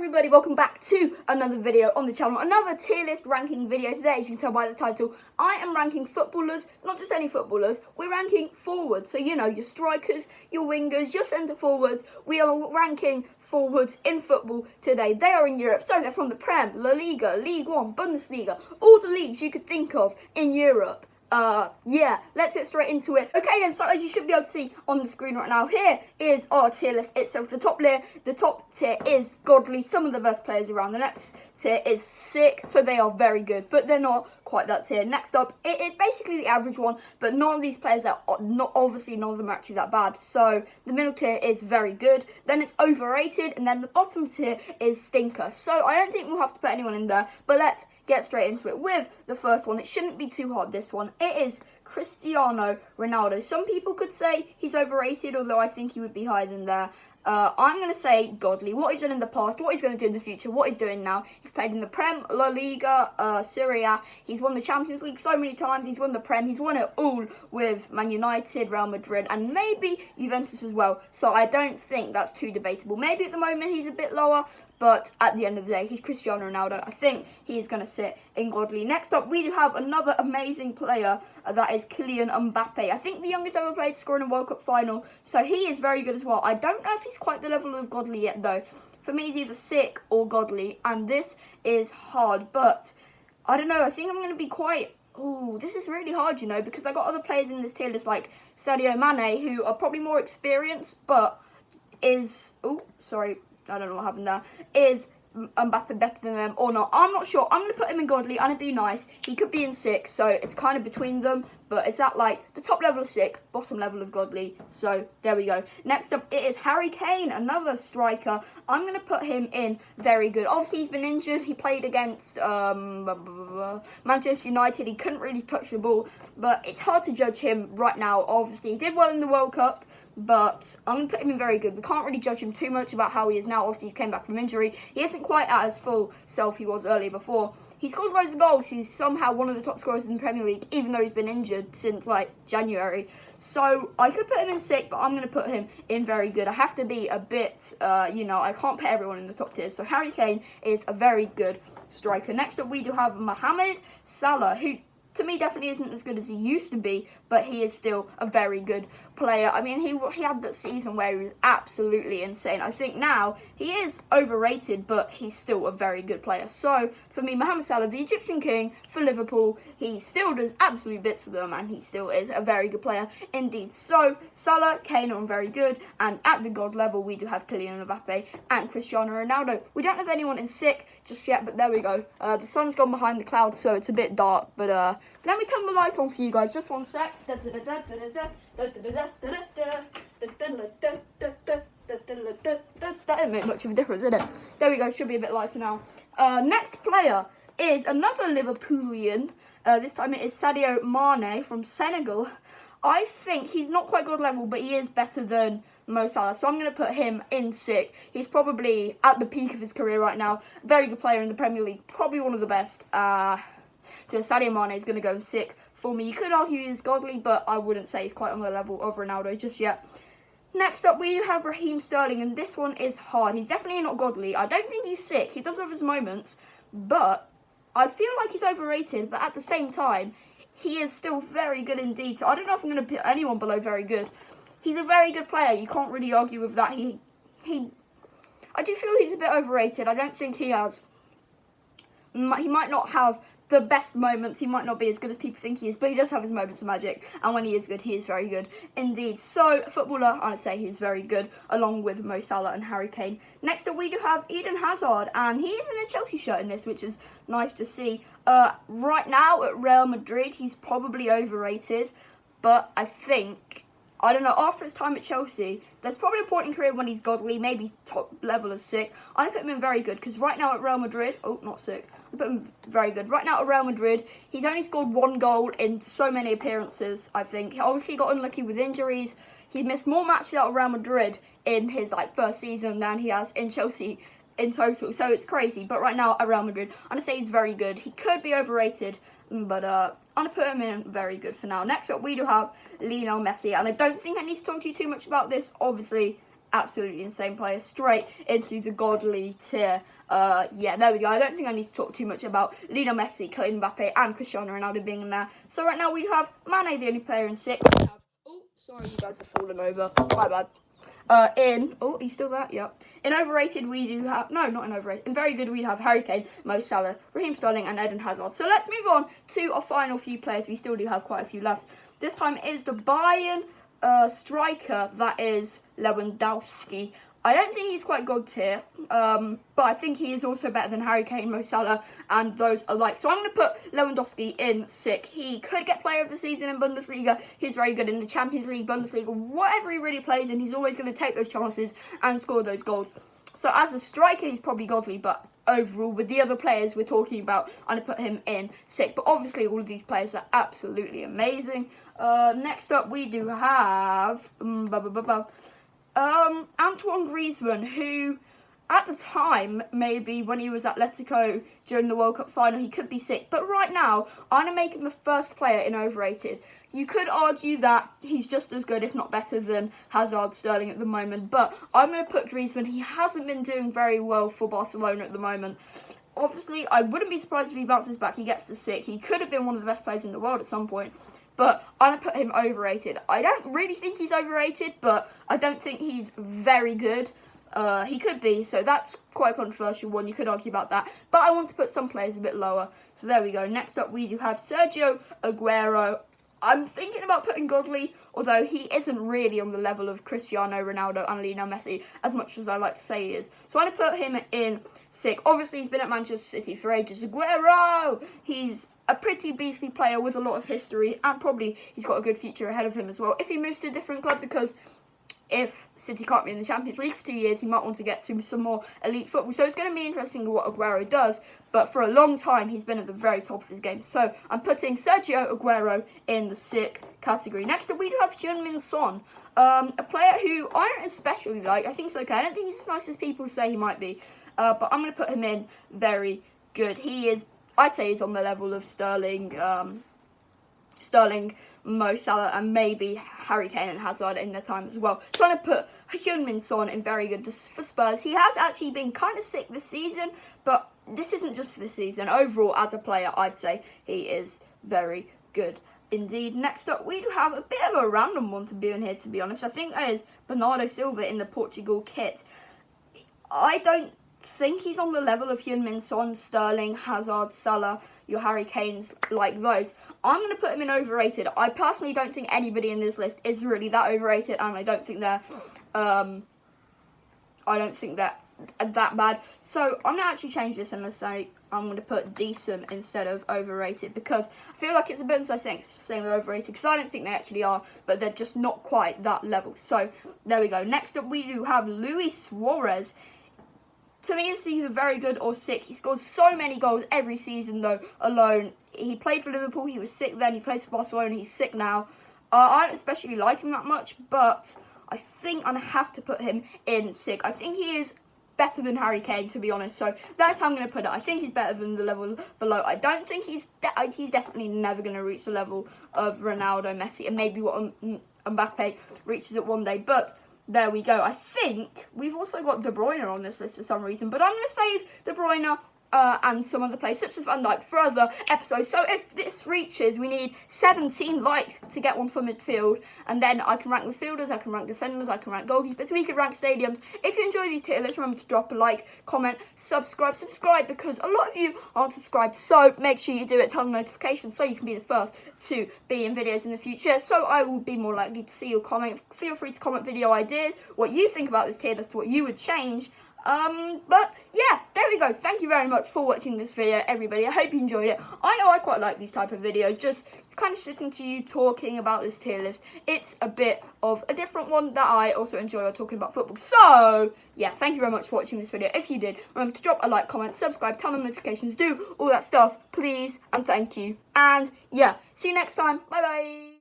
everybody, welcome back to another video on the channel, another tier list ranking video. Today, as you can tell by the title, I am ranking footballers, not just any footballers, we're ranking forwards. So, you know, your strikers, your wingers, your centre forwards, we are ranking forwards in football today. They are in Europe, so they're from the Prem, La Liga, League One, Bundesliga, all the leagues you could think of in Europe. Yeah, let's get straight into it. Okay then, so as you should be able to see on the screen right now, here is our tier list itself. The top tier is godly, some of the best players around. The next tier is sick, so they are very good, but they're not quite that tier. Next up, it is basically the average one, but none of these players are obviously none of them are actually that bad. So the middle tier is very good, then it's overrated, and then the bottom tier is stinker. So I don't think we'll have to put anyone in there, but let's get straight into it with the first one. It shouldn't be too hard, this one. It is Cristiano Ronaldo. Some people could say he's overrated, although I think he would be higher than there. I'm going to say godly. What he's done in the past, what he's going to do in the future, what he's doing now. He's played in the Prem, La Liga, Serie A. He's won the Champions League so many times. He's won the Prem. He's won it all with Man United, Real Madrid, and maybe Juventus as well. So I don't think that's too debatable. Maybe at the moment he's a bit lower, but at the end of the day, he's Cristiano Ronaldo. I think he is going to sit in godly. Next up, we do have another amazing player. That is Kylian Mbappe. I think the youngest ever played to score in a World Cup final. So he is very good as well. I don't know if he's quite the level of godly yet, though. For me, he's either sick or godly. And this is hard. But I don't know. I think I'm going to be quite... Oh, this is really hard, you know, because I got other players in this tier list like Sadio Mane, who are probably more experienced, but is... Oh, sorry. I don't know what happened there. Is Mbappe better than them or not? I'm not sure. I'm going to put him in godly and it'd be nice. He could be in sick, so it's kind of between them. But it's at like the top level of sick, bottom level of godly. So there we go. Next up, it is Harry Kane, another striker. I'm going to put him in very good. Obviously, he's been injured. He played against Manchester United. He couldn't really touch the ball. But it's hard to judge him right now. Obviously, he did well in the World Cup. But I'm going to put him in very good. We can't really judge him too much about how he is now. Obviously, he came back from injury. He isn't quite at his full self he was earlier before. He scores loads of goals. He's somehow one of the top scorers in the Premier League, even though he's been injured since, like, January. So, I could put him in sick, but I'm going to put him in very good. I have to be a bit, you know, I can't put everyone in the top tiers. So, Harry Kane is a very good striker. Next up, we do have Mohamed Salah, who... to me, definitely isn't as good as he used to be, but he is still a very good player. I mean, he had that season where he was absolutely insane. I think now he is overrated, but he's still a very good player. So, for me, Mohamed Salah, the Egyptian king for Liverpool, he still does absolute bits for them, and he still is a very good player indeed. So, Salah, Kane are very good, and at the God level, we do have Kylian Mbappe and Cristiano Ronaldo. We don't have anyone in sick just yet, but there we go. The sun's gone behind the clouds, so it's a bit dark, but let me turn the light on for you guys, just one sec. That didn't make much of a difference, did it? There we go, should be a bit lighter now. Next player is another Liverpoolian. This time it is Sadio Mane from Senegal. I think he's not quite God level, but he is better than Mo Salah, so I'm going to put him in sick. He's probably at the peak of his career right now. Very good player in the Premier League, probably one of the best. So Sadio Mane is going to go sick for me. You could argue he's godly, but I wouldn't say he's quite on the level of Ronaldo just yet. Next up, we have Raheem Sterling, and this one is hard. He's definitely not godly. I don't think he's sick. He does have his moments, but I feel like he's overrated. But at the same time, he is still very good indeed. So I don't know if I'm going to put anyone below very good. He's a very good player. You can't really argue with that. I do feel he's a bit overrated. I don't think he has. He might not have the best moments. He might not be as good as people think he is, but he does have his moments of magic, and when he is good, he is very good indeed. So, footballer, I'd say he's very good, along with Mo Salah and Harry Kane. Next up, we do have Eden Hazard, and he is in a Chelsea shirt in this, which is nice to see. Right now, at Real Madrid, he's probably overrated, but I think... I don't know, after his time at Chelsea, there's probably a point in career when he's godly, maybe top level of sick. I'm going to put him in very good, because right now at Real Madrid... Oh, not sick. I'm going to put him very good. Right now at Real Madrid, he's only scored one goal in so many appearances, I think. He obviously got unlucky with injuries. He missed more matches out of Real Madrid in his first season than he has in Chelsea in total. So it's crazy. But right now at Real Madrid, I'm going to say he's very good. He could be overrated, but I'm going to put him in very good for now. Next up, we do have Lionel Messi. And I don't think I need to talk to you too much about this. Obviously, absolutely insane player, straight into the godly tier. Yeah, there we go. I don't think I need to talk too much about Lionel Messi, Kylian Mbappe, and Cristiano Ronaldo being in there. So right now we have Mane, the only player in 6. We have, oh, sorry, you guys have fallen over. My bad. He's still there? Yep. In overrated, we do have, no, not in overrated. In very good, we have Harry Kane, Mo Salah, Raheem Sterling, and Eden Hazard. So let's move on to our final few players. We still do have quite a few left. This time is the Bayern striker, that is Lewandowski. I don't think he's quite god tier, but I think he is also better than Harry Kane, Mo Salah, and those alike. So I'm going to put Lewandowski in 6. He could get player of the season in Bundesliga. He's very good in the Champions League, Bundesliga, whatever he really plays in. He's always going to take those chances and score those goals. So as a striker, he's probably godly, but overall, with the other players we're talking about, I'm going to put him in 6. But obviously, all of these players are absolutely amazing. Next up, we do have Antoine Griezmann, who at the time, maybe when he was Atletico during the World Cup final, he could be sick. But right now, I'm going to make him the first player in overrated. You could argue that he's just as good, if not better, than Hazard, Sterling at the moment. But I'm going to put Griezmann. He hasn't been doing very well for Barcelona at the moment. Obviously, I wouldn't be surprised if he bounces back. He gets to 6. He could have been one of the best players in the world at some point. But I'm going to put him overrated. I don't really think he's overrated, but I don't think he's very good. He could be, so that's quite a controversial one. You could argue about that. But I want to put some players a bit lower. So there we go. Next up, we do have Sergio Aguero. I'm thinking about putting godly, although he isn't really on the level of Cristiano Ronaldo and Lionel Messi, as much as I like to say he is. So I'm going to put him in 6. Obviously, he's been at Manchester City for ages. Aguero! He's a pretty beastly player with a lot of history, and probably he's got a good future ahead of him as well. If he moves to a different club, because if City can't be in the Champions League for 2 years, he might want to get to some more elite football. So it's going to be interesting what Aguero does. But for a long time, he's been at the very top of his game. So I'm putting Sergio Aguero in the sick category. Next up, we do have Heung-min Son, a player who I don't especially like. I think it's okay. I don't think he's as nice as people say he might be. But I'm going to put him in very good. He is, I'd say he's on the level of Sterling, Mo Salah, and maybe Harry Kane and Hazard in their time as well. So I'm going to put Heung-min Son in very good for Spurs. He has actually been kind of sick this season, but this isn't just for this season. Overall, as a player, I'd say he is very good indeed. Next up, we do have a bit of a random one to be in here, to be honest. I think that is Bernardo Silva in the Portugal kit. I don't think he's on the level of Heung-min Son, Sterling, Hazard, Salah, your Harry Kanes, like those. I'm going to put him in overrated. I personally don't think anybody in this list is really that overrated, and I don't think they're that bad. So I'm going to actually change this and say I'm going to put decent instead of overrated, because I feel like it's a bit unfair saying they're overrated, because I don't think they actually are, but they're just not quite that level. So there we go. Next up, we do have Luis Suarez. To me, it's either very good or sick. He scores so many goals every season, though, alone. He played for Liverpool. He was sick then. He plays for Barcelona. He's sick now. I don't especially like him that much, but I think I'm going to have to put him in sick. I think he is better than Harry Kane, to be honest. So that's how I'm going to put it. I think he's better than the level below. I don't think he's definitely never going to reach the level of Ronaldo, Messi, and maybe what Mbappe reaches it one day. But there we go. I think we've also got De Bruyne on this list for some reason, but I'm going to save De Bruyne and some other players, such as Van Dijk, for other episodes. So if this reaches, we need 17 likes to get one for midfield, and then I can rank midfielders, I can rank defenders, I can rank goalkeepers, we can rank stadiums. If you enjoy these tier lists, remember to drop a like, comment, subscribe, because a lot of you aren't subscribed, so make sure you do it, turn on notifications so you can be the first to be in videos in the future, so I will be more likely to see your comment. Feel free to comment video ideas, what you think about this tier list, what you would change. But yeah, there we go. Thank you very much for watching this video, everybody. I hope you enjoyed it. I know I quite like these type of videos, just kind of sitting to you talking about this tier list. It's a bit of a different one that I also enjoy talking about football. So yeah, thank you very much for watching this video. If you did, remember to drop a like, comment, subscribe, turn on notifications, do all that stuff, please, and thank you. And yeah, see you next time. Bye bye.